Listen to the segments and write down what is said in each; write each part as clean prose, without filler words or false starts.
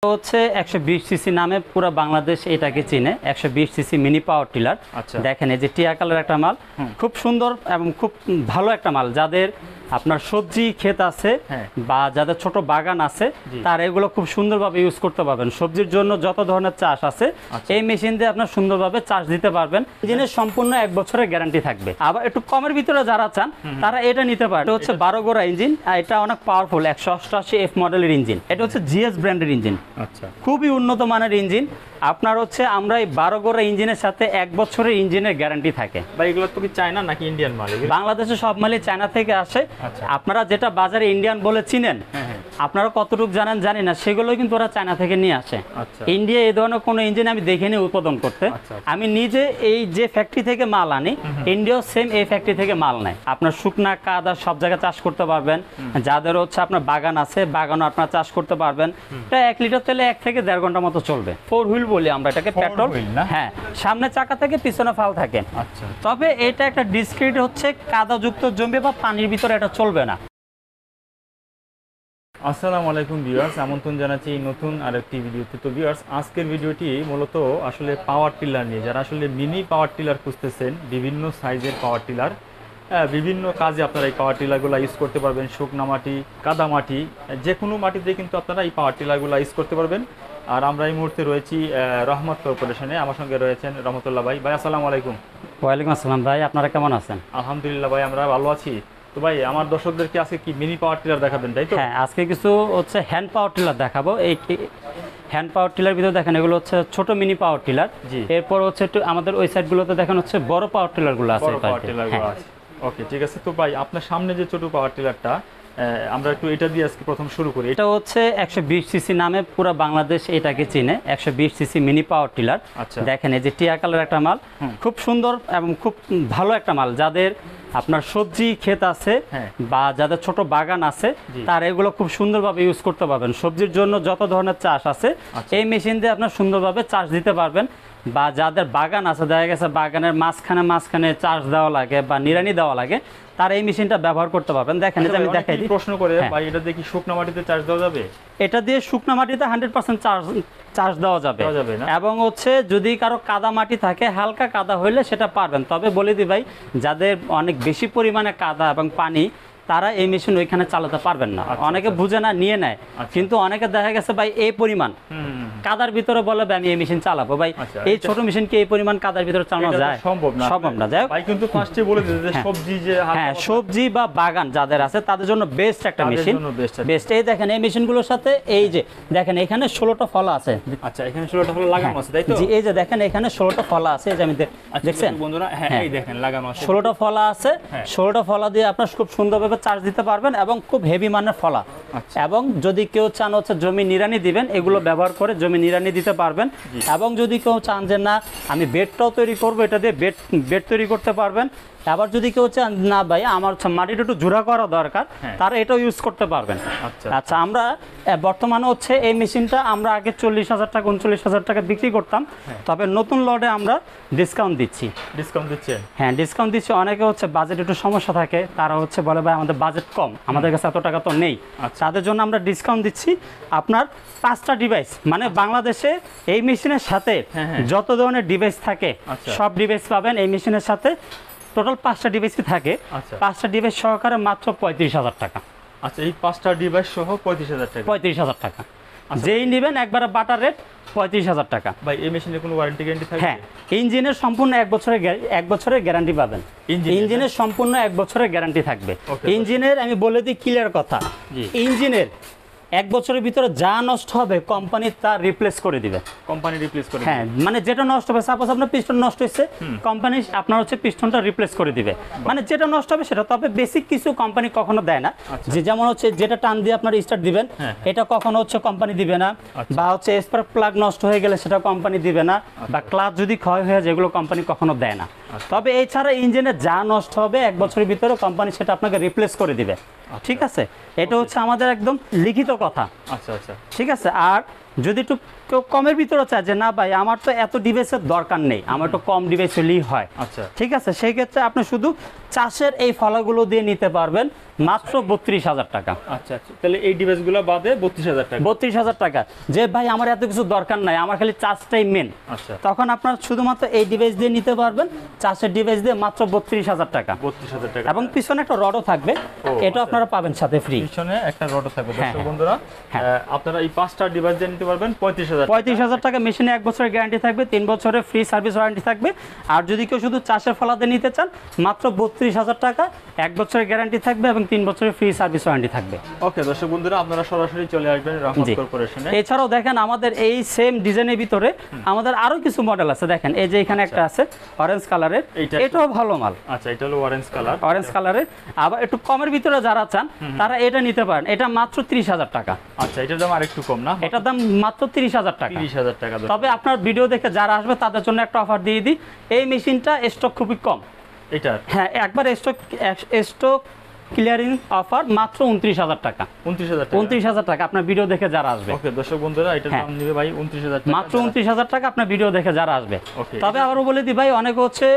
হচ্ছে 120 সিসি নামে পুরো বাংলাদেশ এটাকে চিনে। 120 সিসি মিনি পাওয়ার টিলার। দেখেন এই যে টিয়া কালার একটা মাল, খুব সুন্দর এবং খুব ভালো একটা মাল। যাদের আপনার সবজি ক্ষেত আছে বা যাদের ছোট বাগান আছে তারা এগুলো খুব সুন্দরভাবে ইউজ করতে পারবেন। সবজির জন্য যত ধরনের চাষ আছে এই মেশিন দিয়ে আপনার সুন্দরভাবে চাষ দিতে পারবেন। ইঞ্জিনের সম্পূর্ণ 1 বছরের গ্যারান্টি থাকবে। আবার একটু কমের ভিতরে যারা চান তারা এটা নিতে পারে। এটা হচ্ছে 12 গোড়া ইঞ্জিন, এটা অনেক পাওয়ারফুল 188F মডেলের ইঞ্জিন। এটা হচ্ছে জিএস ব্র্যান্ডের ইঞ্জিন, খুবই উন্নত মানের ইঞ্জিন। আপনার হচ্ছে আমরা এই 12 গোড়া ইঞ্জিনের সাথে 1 বছরের ইঞ্জিনের গ্যারান্টি থাকে। ভাই এগুলো তো কি চায়না নাকি ইন্ডিয়ান মাল? বাংলাদেশে সব মালই চায়না থেকে আসে। আপনারা যেটা বাজারে ইন্ডিয়ান বলে চিনেন, আপনারা কতটুকু জানেন জানি না, সেগুলো কিন্তু ওরা চায়না থেকে নিয়ে আসে। ইন্ডিয়া এই ধরনের কোনো ইঞ্জিন আমি দেখিনি উৎপাদন করতে। আমি নিজে এই যে ফ্যাক্টরি থেকে মাল আনি, ইন্ডিয়াও সেম এই ফ্যাক্টরি থেকে মাল নেয়। আপনার শুকনা কাদা সব জায়গায় চাষ করতে পারবেন। যাদের হচ্ছে আপনার বাগান আছে, বাগানও আপনার চাষ করতে পারবেন। এটা 1 লিটার তেলে 1 থেকে 1.5 ঘন্টার মতো চলবে। 4 হুইল বলি আমরা এটাকে, পেট্রোল। হ্যাঁ, সামনে চাকা থেকে পিছনে ফাল থাকে। তবে এটা একটা ডিসক্রিট হচ্ছে কাদাযুক্ত জমি বা পানির ভিতরে এটা চলবে না। আসসালামু আলাইকুম ভিউয়ার্স, আমন্ত্রণ জানাচ্ছি নতুন আরেকটি ভিডিওতে। তো ভিউয়ার্স, আজকের ভিডিওটি মূলত আসলে পাওয়ার টিলার নিয়ে। যারা আসলে মিনি পাওয়ার টিলার খুঁজতেছেন, বিভিন্ন সাইজের পাওয়ার টিলার, বিভিন্ন কাজে আপনারা এই পাওয়ার টিলারগুলো ইউজ করতে পারবেন। শুকনা মাটি, কাদা মাটি, যে কোনো মাটিতে কিন্তু আপনারা এই পাওয়ার টিলারগুলো ইউজ করতে পারবেন। আর আমরা এই মুহূর্তে রয়েছি রহমত কর্পোরেশনে। আমার সঙ্গে রয়েছেন রহমতুল্লাহ ভাই। ভাই আসসালামু আলাইকুম। ওয়ালাইকুম আসসালাম ভাই, আপনারা কেমন আছেন? আলহামদুলিল্লাহ ভাই, আমরা ভালো আছি। তো ভাই, আমার দর্শকদেরকে আজকে কি মিনি পাওয়ার টিলার দেখাবেন, তাই তো? হ্যাঁ, আজকে কিছু হচ্ছে হ্যান্ড পাওয়ার টিলার দেখাবো। এই হ্যান্ড পাওয়ার টিলার ভিতরে দেখেন এগুলো হচ্ছে ছোট মিনি পাওয়ার টিলার। এরপর হচ্ছে একটু আমাদের ওই সাইডগুলোতে দেখেন হচ্ছে বড় পাওয়ার টিলারগুলো আছে। ওকে, ঠিক আছে। তো ভাই, আপনার সামনে যে ছোট পাওয়ার টিলারটা, আমরা একটু এটা দিয়ে আজকে প্রথম শুরু করি। এটা হচ্ছে 120 সিসি নামে পুরো বাংলাদেশ এটাকে চিনে। 120 সিসি মিনি পাওয়ার টিলার। দেখেন এই যে টিয়া কালার একটা মাল, খুব সুন্দর এবং খুব ভালো একটা মাল। যাদের আপনার সবজি ক্ষেত আছে বা যাদের ছোট বাগান আছে তারা এগুলো খুব সুন্দরভাবে ইউজ করতে পারবেন। সবজির জন্য যত ধরনের চাষ আছে এই মেশিন দিয়ে আপনার সুন্দরভাবে চাষ দিতে পারবেন। বা যাদের বাগান আছে, দেখা গেছে বাগানের মাঝখানে চাষ দেওয়া লাগে বা নিড়ানি দেওয়া লাগে, তারা এই মেশিনটা ব্যবহার করতে পারবেন। দেখেন এটা আমি দেখাই দিই। প্রশ্ন করে ভাই, এটা দিয়ে কি শুকনা মাটিতে চাষ দেওয়া যাবে? এটা দিয়ে শুকনা মাটিতে 100% চাষ দেওয়া যাবে। এবং হচ্ছে যদি কারো কাদা মাটি থাকে, হালকা কাদা হইলে সেটা পারবেন। তবে বলে দিই ভাই, যাদের অনেক বেশি পরিমাণে কাদা এবং পানি, তারা এই মেশিন ওইখানে চালাতে পারবেন না। অনেকে বুঝে না, নিয়ে নেয়। কিন্তু অনেকে দেখা গেছে ভাই এই পরিমাণ কাদার ভিতরে বলে আমি এই মেশিন চালাবো। ভাই এই ছোট মেশিন কি এই পরিমাণ কাদার ভিতরে চালানো যায়? সম্ভব না। যাই হোক, ভাই কিন্তু ফার্স্টে বলে দিতে যে সবজি, যে হ্যাঁ, সবজি বা বাগান যাদের আছে তাদের জন্য বেস্ট একটা মেশিন। বেস্ট। এই দেখেন এই মেশিনগুলোর সাথে এই যে দেখেন এখানে 16টা ফলা আছে। আচ্ছা, এখানে 16টা ফলা লাগানো আছে, তাই তো? জি, এই যে দেখেন এখানে 16টা ফলা আছে। এই যে আমি দেখছেন বন্ধুরা, হ্যাঁ এই দেখেন লাগানো আছে 16টা ফলা আছে। 16টা ফলা দিয়ে আপনারা খুব সুন্দরভাবে চার্জ দিতে পারবেন এবং খুব হেভি মানের ফলা। এবং যদি কেউ চান হচ্ছে জমি নিড়ানি দিবেন, এগুলো ব্যবহার করে জমি নিড়ানি দিতে পারবেন। এবং যদি কেউ চান যে না আমি বেডটাও তৈরি করবো, এটা দিয়ে বেড তৈরি করতে পারবেন। আবার যদি কেউ চান না ভাই আমার মাটিটা একটু জোড়া করা দরকার, তারা এটাও ইউজ করতে পারবেন। আচ্ছা, আমরা বর্তমানে হচ্ছে এই মেশিনটা আমরা আগে 40,000 টাকা 39,000 টাকা বিক্রি করতাম। তবে নতুন লটে আমরা ডিসকাউন্ট দিচ্ছি। হ্যাঁ, ডিসকাউন্ট দিচ্ছি। অনেকে হচ্ছে বাজেট একটু সমস্যা থাকে, তারা হচ্ছে বলে ভাই আমাদের বাজেট কম, আমাদের কাছে এত টাকা তো নেই। তাদের জন্য আমরা ডিসকাউন্ট দিচ্ছি। আপনার 5টা ডিভাইস, মানে বাংলাদেশে এই মেশিনের সাথে যত ধরনের ডিভাইস থাকে সব ডিভাইস পাবেন এই মেশিনের সাথে। টোটাল 5টা ডিভাইসই থাকে। 5টা ডিভাইস সহকারে মাত্র 35,000 টাকা। আচ্ছা, এই 5টা ডিভাইস সহ 35,000 টাকা। 35,000 টাকা যেই নেবেন, একবারে বাটার রেট 35,000 টাকা। ভাই এই মেশিনের কোনো ওয়ারেন্টি গ্যারান্টি থাকে? হ্যাঁ, ইঞ্জিনের সম্পূর্ণ 1 বছরের গ্যারান্টি পাবেন। ইঞ্জিনের সম্পূর্ণ 1 বছরের গ্যারান্টি থাকবে। ইঞ্জিনের আমি বলে দিই ক্লিয়ার কথা, ইঞ্জিনের 1 বছরের ভিতরে যা নষ্ট হবে কোম্পানি তা রিপ্লেস করে দিবে। হ্যাঁ, মানে যেটা নষ্ট হবে, সাপোজ আপনার পিস্টন নষ্ট হয়েছে, কোম্পানি আপনার হচ্ছে পিস্টনটা রিপ্লেস করে দিবে। মানে যেটা নষ্ট হবে সেটা। তবে বেসিক কিছু কোম্পানি কখনো দেয় না। যে যেমন হচ্ছে যেটা টান দিয়ে আপনার স্টার্ট দিবেন, এটা কখনো হচ্ছে কোম্পানি দিবে না। বা হচ্ছে স্পার্ক প্লাগ নষ্ট হয়ে গেলে সেটা কোম্পানি দিবে না। বা ক্লাচ যদি ক্ষয় হয়ে যায়, যেগুলো কোম্পানি কখনো দেয় না। তবে এছাড়া ইঞ্জিনে যা নষ্ট হবে 1 বছরের ভিতরে কোম্পানি সেটা আপনাকে রিপ্লেস করে দিবে। ঠিক আছে, এটা হচ্ছে আমাদের একদম লিখিত কথা। আচ্ছা, ঠিক আছে। আর যদি একটু কেউ কমের ভিতরে চায় যে না ভাই আমার তো এত ডিভাইসের দরকার নেই, আমার একটু কম ডিভাইস হলেই হয়, আচ্ছা ঠিক আছে, সেই ক্ষেত্রে আপনি শুধু চাষের এই ফলাগুলো দিয়ে নিতে পারবেন মাত্র 32,000 টাকা। আচ্ছা আচ্ছা, তাহলে এই ডিভাইসগুলো বাদে 32,000 টাকা। 32,000 টাকা, যে ভাই আমার এত কিছু দরকার নাই, আমার খালি চার্জটাই মেন, আচ্ছা, তখন আপনার শুধুমাত্র এই ডিভাইস দিয়ে নিতে পারবেন, চার্জের ডিভাইস দিয়ে মাত্র 32,000 টাকা। 32,000 টাকা। এবং পিছনে একটা রডও থাকবে, এটা আচ্ছা। আপনারা পাবেন সাথে ফ্রি। পিছনে একটা রডও থাকবে। হ্যাঁ, দর্শক বন্ধুরা, হ্যাঁ। আপনারা এই 5টা ডিভাইস দিয়ে নিতে পারবেন 35,000 টাকা। 35,000 টাকা। মেশিনে 1 বছরের গ্যারান্টি থাকবে, 3 বছরের ফ্রি সার্ভিস ওয়ারেন্টি থাকবে। আর যদি কেউ শুধু চাষের ফলাতে নিতে চান মাত্র 32,000 টাকা, 1 বছরের গ্যারান্টি থাকবে এবং 3 বছরের ফ্রি সার্ভিস ওয়ারেন্টি থাকবে। ওকে দর্শক বন্ধুরা, আপনারা সরাসরি চলে আসবেন রহমত কর্পোরেশনে। এছাড়াও দেখেন আমাদের এই সেম ডিজাইনের ভিতরে আমাদের আরো কিছু মডেল আছে। দেখেন এই যে এখানে একটা আছে অরেঞ্জ কালারের, এটাও ভালো মাল। আচ্ছা, এটা হলো অরেঞ্জ কালার। অরেঞ্জ কালারের। আবার একটু কমের ভিতরে যারা চান তারা এটা নিতে পারেন, এটা মাত্র 30,000 টাকা। আচ্ছা, এটার দাম আরেকটু কম না? এটার দাম মাত্র 30,000 টাকা। 30,000 টাকা। তবে আপনার ভিডিও দেখে যারা আসবে তাদের জন্য একটা অফার দিয়ে দিই, এই মেশিনটা স্টক খুবই কম। এটার হ্যাঁ, একবার স্টক ক্লিয়ারিং অফার মাত্র 29,000 টাকা। 29,000 টাকা। 29,000 টাকা আপনার ভিডিও দেখে যারা আসবে। ওকে দর্শক বন্ধুরা, এটার দাম নেবে ভাই 29,000 টাকা। মাত্র 29,000 টাকা আপনার ভিডিও দেখে যারা আসবে। ওকে। তবে আবারও বলে দিই ভাই, অনেকে হচ্ছে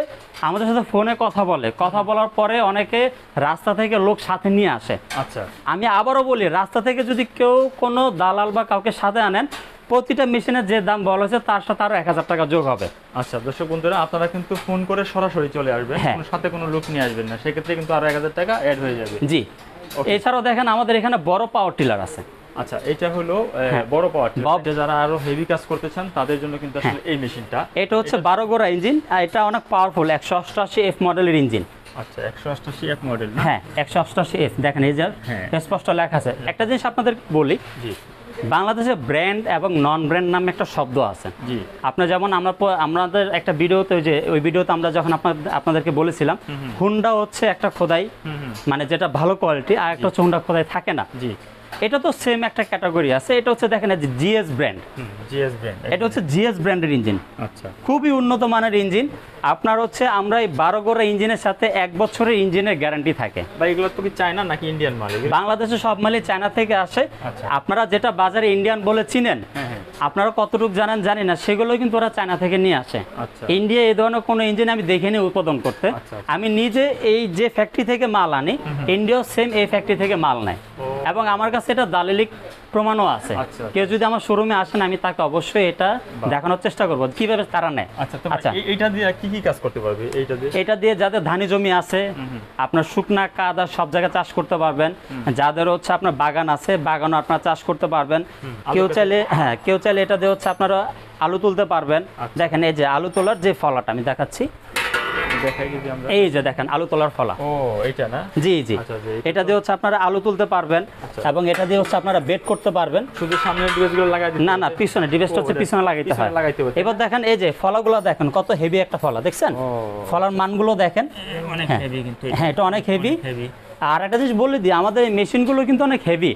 আমাদের সাথে ফোনে কথা বলে, কথা বলার পরে অনেকে রাস্তা থেকে লোক সাথে নিয়ে আসে। আচ্ছা, আমি আবারও বলি, রাস্তা থেকে যদি কেউ কোনো দালাল বা কাউকে সাথে আনেন, প্রতিটা মেশিনের যে দাম বলা হয়েছে তার সাথে আরো 1,000 টাকা যোগ হবে। আচ্ছা দর্শক বন্ধুরা, আপনারা কিন্তু ফোন করে সরাসরি চলে আসবেন, হ্যাঁ। কোনো সাথে কোনো লোক নিয়ে আসবেন না, সেক্ষেত্রে কিন্তু আরো 1,000 টাকা অ্যাড হয়ে যাবে। জি। Okay. এছাড়াও দেখেন আমাদের এখানে বড় পাওয়ার টিলার আছে। আচ্ছা, এটা হলো হ্যাঁ। বড় পাওয়ার টিলার। বড়- এটা যারা আরো হেভি কাজ করতে চান তাদের জন্য কিন্তু আসলে এই মেশিনটা। এটা হচ্ছে 12 গোড়া ইঞ্জিন, আর এটা অনেক পাওয়ারফুল 188F মডেলের ইঞ্জিন। আচ্ছা, 188 এক মডেল না? হ্যাঁ, 188F দেখেন এই যে হ্যাঁ। স্পষ্ট লেখা আছে। একটা জিনিস আপনাদের বলি, জি বাংলাদেশে ব্র্যান্ড এবং নন ব্র্যান্ড নামে একটা শব্দ আছে। জি। আপনার যেমন আমাদের একটা ভিডিওতে, ওই ভিডিওতে আমরা যখন আপনাদেরকে বলেছিলাম হুন্ডা হচ্ছে একটা খোদাই, মানে যেটা ভালো কোয়ালিটি, আর একটা হচ্ছে হুন্ডা খোদাই থাকে না। জি। এটা তো সেম একটা ক্যাটাগরি আছে। এটা হচ্ছে দেখেন জিএস ব্র্যান্ড, জিএস ব্র্যান্ড। এটা হচ্ছে জিএস ব্র্যান্ডের ইঞ্জিন, আচ্ছা, খুবই উন্নত মানের ইঞ্জিন। আপনার হচ্ছে আমরা এই 12 গোড়া ইঞ্জিনের সাথে 1 বছরের ইঞ্জিনের গ্যারান্টি থাকে। ভাই এগুলো তো কি চায়না নাকি ইন্ডিয়ান মাল? এগুলো বাংলাদেশে সব মালই চায়না থেকে আসে। আচ্ছা। আপনারা যেটা বাজারে ইন্ডিয়ান বলে চিনেন, হ্যাঁ হ্যাঁ। আপনারা কতটুকু জানেন জানি না, সেগুলো কিন্তু ওরা চায়না থেকে নিয়ে আসে। আচ্ছা। ইন্ডিয়া এই ধরনের কোনো ইঞ্জিন আমি দেখিনি উৎপাদন করতে। আচ্ছা, আচ্ছা। আমি নিজে এই যে ফ্যাক্টরি থেকে মাল আনি, ইন্ডিয়াও সেম এই ফ্যাক্টরি থেকে মাল নেয়, এবং আমার কাছে এটা দালালিক প্রমাণও আছে। আচ্ছা। কেউ যদি আমার শোরুমে আসেন, আমি তাকে অবশ্যই এটা দেখানোর চেষ্টা করবো কিভাবে তারা নেয়। আচ্ছা, তো আচ্ছা। এইটা দিয়ে কি কি কাজ করতে পারবে? এইটা দিয়ে এটা দিয়ে যাদের ধানি জমি আছে, আপনার শুকনা কাদা সব জায়গায় চাষ করতে পারবেন। যাদের হচ্ছে আপনার বাগান আছে, বাগানও আপনার চাষ করতে পারবেন। কেউ চাইলে কেউ চাইলে এটা দিয়ে হচ্ছে আপনারা আলু তুলতে পারবেন। দেখেন এই যে আলু তোলার যে ফলাটা আমি দেখাচ্ছি, দেখাই যদি আমরা। এই যে দেখেন আলু তোলার ফলা। ও, এটা না? জি জি। আচ্ছা, এটা দিয়ে হচ্ছে আপনারা আলু তুলতে পারবেন, এবং এটা দিয়ে হচ্ছে আপনারা বেড করতে পারবেন। শুধু সামনের ডিভাইসগুলো লাগাই দিতে না না, হবে? পিছনে ডিভাইসটা হচ্ছে পিছনে লাগাইতে পিছনে হয়। লাগাইতে হবে। এবার দেখেন এই যে ফলাগুলো দেখেন কত হেভি একটা ফলা, দেখছেন ও। ফলার মানগুলো দেখেন। অনেক হ্যাঁ। হেভি কিন্তু। হ্যাঁ, এটা অনেক হেভি। হেভি। আর একটা জিনিস বলে দিই, আমাদের এই মেশিনগুলো কিন্তু অনেক হেভি।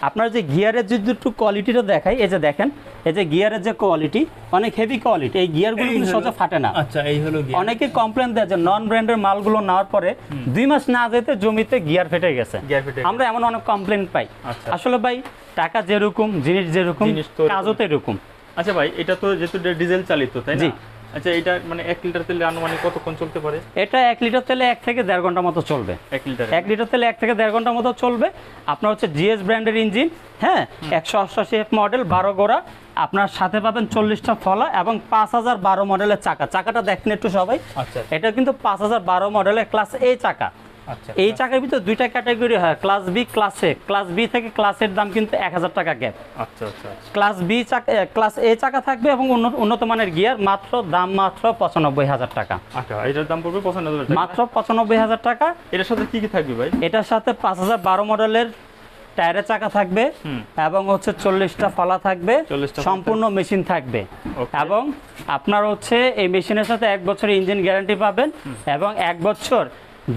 আপনার যে গিয়ারের যদি একটু কোয়ালিটিটা দেখাই, এই যে দেখেন এই যে গিয়ারের যে কোয়ালিটি, অনেক হেভি কোয়ালিটি। এই গিয়ারগুলো কিন্তু সোজা ফাটে না। আচ্ছা, এই হলো গিয়ার। অনেকে কমপ্লেন দেয় যে নন ব্র্যান্ডের মালগুলো নেওয়ার পরে 2 মাস না যেতে জমিতে গিয়ার ফেটে গেছে। গিয়ার ফেটে আমরা এমন অনেক কমপ্লেন পাই। আচ্ছা। আসলে ভাই টাকা যেরকম, জিনিস যেরকম, জিনিস তো কাজও তো এরকম। আচ্ছা ভাই, এটা তো যেহেতু ডিজেল চালিত, তাই জি। না? আচ্ছা, এটা মানে 1 লিটার তেলে আনুমানিক কতক্ষণ চলতে পারে? এটা 1 লিটার তেলে 1 থেকে 1.5 ঘন্টা মতো চলবে। 1 লিটার 1 লিটার তেলে 1 থেকে 1.5 ঘন্টা মতো চলবে। আপনার হচ্ছে জিএস ব্র্যান্ডের ইঞ্জিন, হ্যাঁ, 188F মডেল, 12 গোড়া। আপনার সাথে পাবেন 40টা ফলা এবং 5012 মডেলের চাকা। চাকাটা দেখেন একটু সবাই। আচ্ছা এটা কিন্তু 5012 মডেলের ক্লাস এ চাকা। আচ্ছা। এই চাকার ভিতরে 2টা ক্যাটাগরি হয়, ক্লাস বি, ক্লাস এ। ক্লাস বি থেকে ক্লাসের দাম কিন্তু 1000 টাকা গ্যাপ। আচ্ছা আচ্ছা। ক্লাস বি চাকা, ক্লাস এ চাকা থাকবে এবং উন্নত মানের গিয়ার, দাম মাত্র 95,000 টাকা। আচ্ছা, এটার দাম পড়বে 95,000 টাকা। মাত্র 95,000 টাকা। এটার সাথে কি কি থাকবে ভাই? এটার সাথে 5012 মডেলের টায়ারের চাকা থাকবে, এবং হচ্ছে 40টা ফলা থাকবে, 40টা সম্পূর্ণ মেশিন থাকবে। Okay. এবং আপনার হচ্ছে এই মেশিনের সাথে 1 বছরের ইঞ্জিন গ্যারান্টি পাবেন, এবং 1 বছর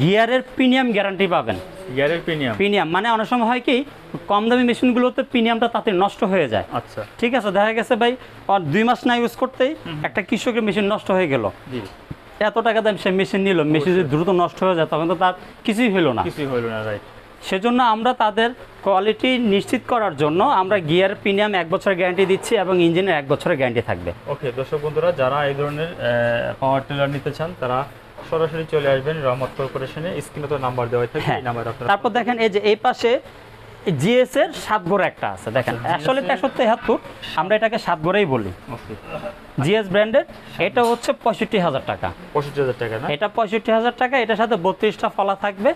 গিয়ারের প্রিমিয়াম গ্যারান্টি পাবেন। গিয়ারের প্রিমিয়াম? প্রিমিয়াম মানে অনেক সময় হয় কি, কম দামি মেশিনগুলোতে প্রিমিয়ামটা তাতে নষ্ট হয়ে যায়। আচ্ছা। ঠিক আছে, দেখা গেছে ভাই 2 মাস না ইউজ করতেই একটা কৃষকের মেশিন নষ্ট হয়ে গেল, জি। এত টাকা দাম সে মেশিন নিল, মেশিন যদি দ্রুত নষ্ট হয়ে যায় তখন তো তার কিছুই হলো না। কিছুই হলো না, রাইট। সেজন্য আমরা তাদের কোয়ালিটি নিশ্চিত করার জন্য আমরা গিয়ার প্রিমিয়াম 1 বছরের গ্যারান্টি দিচ্ছি এবং ইঞ্জিনের 1 বছরের গ্যারান্টি থাকবে। ওকে দর্শক বন্ধুরা, যারা এই ধরনের পাওয়ার টিলার নিতে চান তারা সরাসরি চলে আসবেন রহমত কর্পোরেশনে, স্ক্রিনে তো নাম্বার দেওয়া থাকে, এই নাম্বারে আপনারা। তারপর দেখেন এই যে এই পাশে জিএস এর 7 গোড়া একটা আছে, দেখেন আসলে 173, আমরা এটাকে 7 গোড়াই বলি। ওকে, জিএস ব্র্যান্ডের এটা হচ্ছে 65,000 টাকা। 65,000 টাকা না? এটা 65,000 টাকা। এটার সাথে 32টা ফলা থাকবে,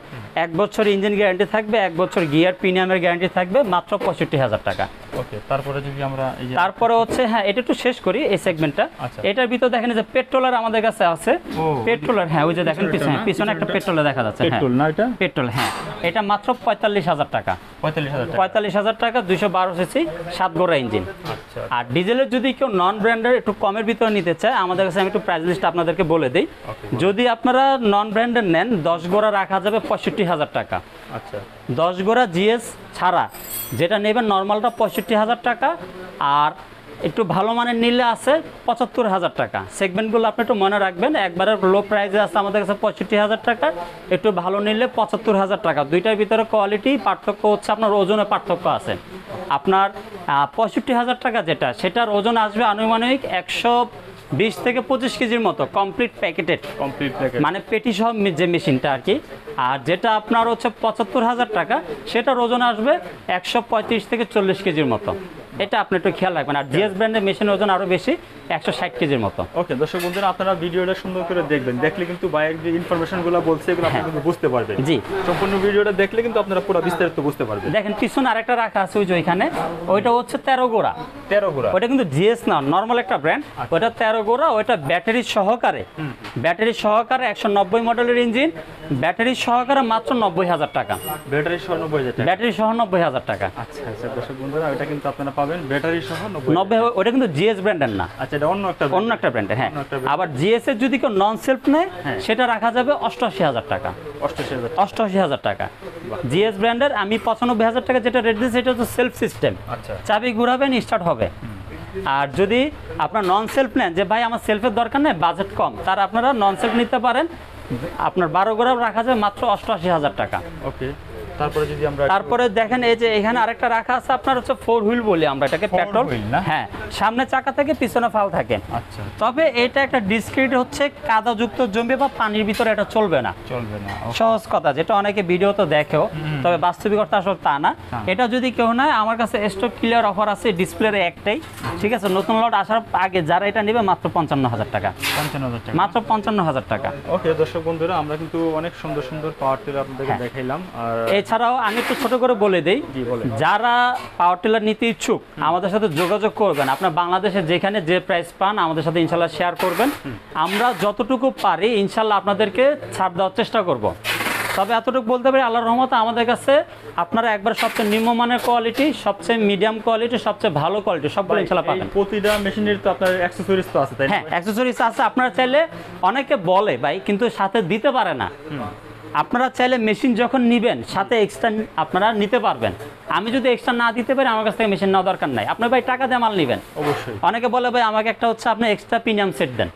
1 বছর ইঞ্জিন গ্যারান্টি থাকবে, 1 বছর গিয়ার প্রিমিয়ামের গ্যারান্টি থাকবে, মাত্র 65,000 টাকা। ওকে, তারপরে যদি আমরা এই যে তারপরে হচ্ছে হ্যাঁ এটা একটু শেষ করি এই সেগমেন্টটা। আচ্ছা। এটার ভিতর দেখেন যে পেট্রোলার আমাদের কাছে আছে। পেট্রোলার হ্যাঁ ওই যে দেখেন পিছনে পিছনে একটা পেট্রোলে দেখা যাচ্ছে। হ্যাঁ পেট্রোল না এটা? পেট্রোল, হ্যাঁ এটা মাত্র 45,000 টাকা। 45,000 টাকা। 45,000 টাকা, 212 সিসি, 7 গোড়া ইঞ্জিন। আচ্ছা। আর ডিজেলের যদি কেউ নন ব্র্যান্ডের একটু কমের ভিতরে নিতে চায়, আমাদের কাছে আমি একটু প্রাইস লিস্ট আপনাদেরকে বলে দিই। যদি আপনারা নন ব্র্যান্ডের নেন 10 গোড়া রাখা যাবে 65,000 টাকা। আচ্ছা। 10 গোড়া জিএস ছাড়া যেটা নেবেন নর্মালটা 65,000 টাকা, আর একটু ভালো মানের নিলে আছে 75,000 টাকা। সেগমেন্টগুলো আপনি একটু মনে রাখবেন, একবারে লো প্রাইসে আছে আমাদের কাছে 65,000 টাকা, একটু ভালো নিলে 75,000 টাকা। দুইটার ভিতরে কোয়ালিটি পার্থক্য হচ্ছে, আপনার ওজনে পার্থক্য আছে। আপনার 65,000 টাকা যেটা, সেটার ওজন আসবে আনুমানিক 120 থেকে 25 কেজির মতো, কমপ্লিট প্যাকেটেড, মানে পেটি সহ যে মেশিনটা আর কি। আর যেটা আপনার হচ্ছে 75,000 টাকা, সেটার ওজন আসবে 135 থেকে 40 কেজির মতো। এটা আপনি একটু খেয়াল রাখবেন। আর জিএস ব্র্যান্ডের মেশিনের ওজন আরও বেশি, 160 কেজির মতো। ওকে দর্শক বন্ধুরা, আপনারা ভিডিওটা সুন্দর করে দেখবেন, দেখলে কিন্তু ভাইয়ের যে ইনফরমেশনগুলো বলছে এগুলো আপনারা কিন্তু বুঝতে পারবেন। জি, সম্পূর্ণ ভিডিওটা দেখলে কিন্তু আপনারা পুরো বিস্তারিত বুঝতে পারবেন। দেখেন পিছনে আরেকটা রাখা আছে ওই যে ওইখানে, ওইটা হচ্ছে 13 গোড়া। 13 গোড়া? ওইটা কিন্তু জিএস না, নর্মাল একটা ব্র্যান্ড। ওইটা 13 গোড়া, ওইটা ব্যাটারি সহকারে, ব্যাটারি সহকারে 190 মডেলের ইঞ্জিন, ব্যাটারি সহকারে মাত্র 90,000 টাকা। ব্যাটারি সহ 90,000 টাকা? ব্যাটারি সহ 90,000 টাকা। আচ্ছা আচ্ছা দর্শক বন্ধুরা, এটা কিন্তু আপনারা পাবেন ব্যাটারি সহ 90। ওটা কিন্তু জিএস ব্র্যান্ডের না। আচ্ছা, এটা অন্য একটা ব্র্যান্ডের। হ্যাঁ। আবার জিএস এর যদি কেউ নন সেলফ নেয়, সেটা রাখা যাবে 88,000 টাকা। 88,000 টাকা জিএস ব্র্যান্ডের। আমি 95,000 টাকা যেটা রেট দিয়েছি, সেটা হচ্ছে সেলফ সিস্টেম। আচ্ছা। চাবি ঘুরাবেন, স্টার্ট হবে। আর যদি আপনার নন সেলফ নেন, যে ভাই আমার সেলফের দরকার নেই, বাজেট কম, তার আপনারা নন সেলফ নিতে পারেন। আপনার 12 গোড়া রাখা যাবে মাত্র 88,000 টাকা। ওকে, তারপরে যদি আমরা তারপরে দেখেন এই যে এখানে আরেকটা রাখা আছে আপনার হচ্ছে 4 হুইল বলি আমরা এটাকে, পেট্রোল। হ্যাঁ, সামনে চাকা থেকে পিছনে ফাল থাকে। আচ্ছা। তবে এটা একটা ডিসক্রিট হচ্ছে, কাদাযুক্ত জমি বা পানির ভিতরে এটা চলবে না। সহজ কথা, যেটা অনেকে ভিডিও তো দেখেও, তবে বাস্তবিকতা আসলে তা না। এটা যদি কেউ নেয়, আমার কাছে স্টক ক্লিয়ার অফার আছে, ডিসপ্লের একটাই, ঠিক আছে। নতুন লট আসার আগে যারা এটা নেবে মাত্র 55,000 টাকা। 55,000 টাকা? মাত্র 55,000 টাকা। ওকে দর্শক বন্ধুরা, আমরা কিন্তু অনেক সুন্দর সুন্দর পাওয়ার টিলার আপনাদেরকে দেখাইলাম। আর এছাড়াও আমি একটু ছোট করে বলে দেই, যারা পাওয়ার টিলার নিতে ইচ্ছুক আমাদের সাথে যোগাযোগ করবেন। আপনার বাংলাদেশে যেখানে যে প্রাইস পান আমাদের সাথে ইনশাল্লাহ শেয়ার করবেন। আমরা যতটুকু পারি ইনশাল্লাহ আপনাদেরকে ছাড় দেওয়ার চেষ্টা করব। তবে এতটুকু বলতে পারি, আল্লাহর রহমতে আমাদের কাছে আপনারা একবার সবচেয়ে নিম্নমানের কোয়ালিটি, সবচেয়ে মিডিয়াম কোয়ালিটি, সবচেয়ে ভালো কোয়ালিটি সবগুলো ইনশাল্লাহ পাবেন। প্রতিটা মেশিনের তো আপনার অ্যাকসেসরিজ তো আছে, তাই না? হ্যাঁ, অ্যাকসেসরিজ আছে। আপনারা চাইলে, অনেকে বলে ভাই কিন্তু সাথে দিতে পারে না, আপনারা চাইলে মেশিন যখন নেবেন সাথে এক্সট্রা আপনারা নিতে পারবেন। আমি যদি এক্সট্রা না দিতে পারি, আমার কাছ থেকে মেশিন নেওয়ার দরকার নাই। আপনার ভাই টাকা দিয়ে মাল নেবেন অবশ্যই। অনেকে বলে ভাই আমাকে একটা হচ্ছে আপনি এক্সট্রা প্রিমিয়াম সেট দেন,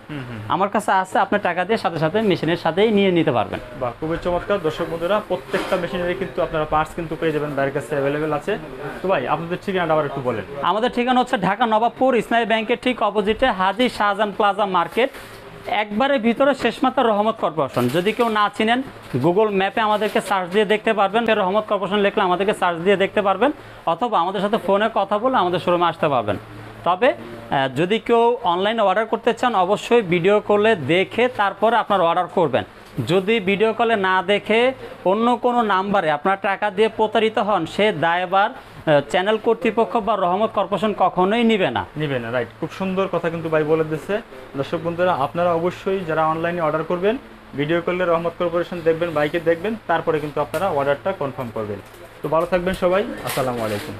আমার কাছে আছে, আপনি টাকা দিয়ে সাথে সাথে মেশিনের সাথেই নিয়ে নিতে পারবেন। বাহ, খুবই চমৎকার। দর্শক বন্ধুরা, প্রত্যেকটা মেশিনেরই কিন্তু আপনারা পার্টস কিন্তু পেয়ে যাবেন, বাইরের কাছে অ্যাভেলেবেল আছে। তো ভাই আপনাদের ঠিকানাটা আবার একটু বলেন। আমাদের ঠিকানা হচ্ছে ঢাকা নবাবপুর, ইসলামী ব্যাংকের ঠিক অপোজিটে, হাজী শাহজাহান প্লাজা মার্কেট, একবারে ভিতরে শেষ মাত্রা রহমত কর্পোরেশন। যদি কেউ না চিনেন, গুগল ম্যাপে আমাদেরকে সার্চ দিয়ে দেখতে পারবেন, রহমত কর্পোরেশন লিখলে আমাদেরকে সার্চ দিয়ে দেখতে পারবেন, অথবা আমাদের সাথে ফোনে কথা বলে আমাদের শোরুমে আসতে পারবেন। তবে যদি কেউ অনলাইনে অর্ডার করতে চান, অবশ্যই ভিডিও কলে দেখে তারপরে আপনার অর্ডার করবেন। যদি ভিডিও কলে না দেখে অন্য কোনো নাম্বারে আপনার টাকা দিয়ে প্রতারিত হন, সে দায়ভার চ্যানেল কর্তৃপক্ষ বা রহমত কর্পোরেশন কখনোই নিবে না। রাইট, খুব সুন্দর কথা কিন্তু ভাই বলে দিচ্ছে। দর্শক বন্ধুরা, আপনারা অবশ্যই যারা অনলাইনে অর্ডার করবেন, ভিডিও করলে রহমত কর্পোরেশন দেখবেন, বাইকে দেখবেন, তারপরে কিন্তু আপনারা অর্ডারটা কনফার্ম করবেন। তো ভালো থাকবেন সবাই, আসসালামু আলাইকুম।